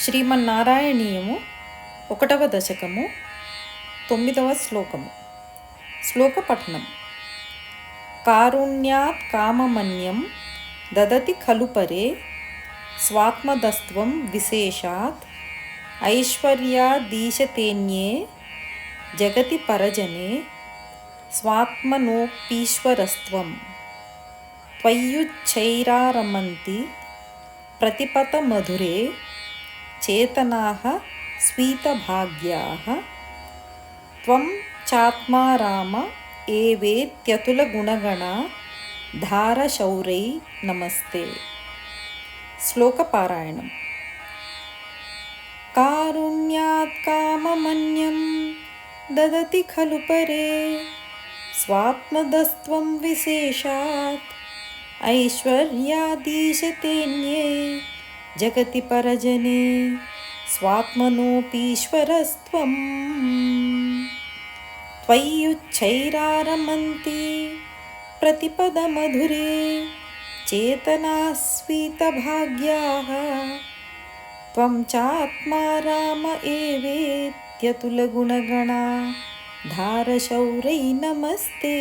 శ్రీమన్నారాయణీయము 1వ దశకము 9వ శ్లోకము. శ్లోక పఠనం. కారుణ్యాత్ కామమన్యం దదతి ఖలు పరే స్వాత్మదస్త్వం విశేషాత్ ఐశ్వర్యాదీశతేన్యే జగతి పరజనే స్వాత్మనోపీశ్వరస్త్వం త్వయ్యుచ్చైరారమంతి ప్రతిపతమధురే చేతనాః స్వీతభాగ్యాః త్వం చాత్మా రామ ఏవేత్యతులగుణగణా ధారశౌరై నమస్తే. శ్లోకపారాయణం. కారుణ్యాత్ కామమన్యం దదతి ఖలు పరే స్వాత్మదస్త్వం విశేషాత్ ఐశ్వర్యాదీశతేన్యే జగతి పరజనే స్వాత్మనోపీశ్వరస్త్వం త్వయ్యుచ్చైరారమంతి ప్రతిపదమధురే చేతనాస్వీతభాగ్యాః త్వం చాత్మా రామ ఏవేత్యతులగుణగణా ధారశౌరై నమస్తే.